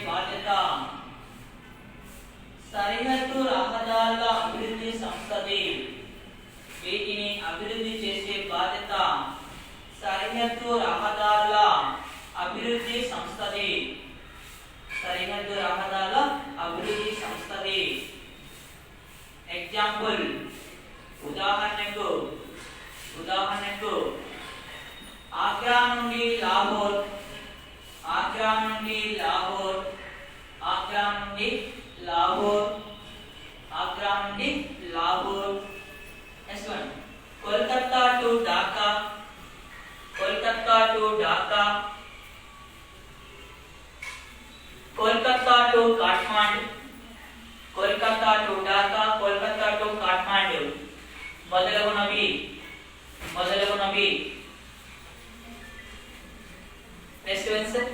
బాధ్యత సరిహద్దు రహదారుల అభివృద్ధి సంస్థది. వీటిని అభివృద్ధి చేసే బాధ్యత సరిహద్దు రహదారుల అభివృద్ధి సంస్థది. సరిహద్దు రహదారుల అభివృద్ధి సంస్థది. ఎగ్జాంపుల్ ఉదాహరణకు ఆగ్రా నుండి లాహోర్, ఆగ్రా నుండి లాహోర్, ఆగ్రా నుండి లాహోర్, ఆగ్రా నుండి Lahore. Next one Kolkata to Dhaka, Kolkata to Dhaka, Kolkata to Kathmandu, Kolkata to Dhaka, Kolkata to Kathmandu మొదలగునవి. Next one sir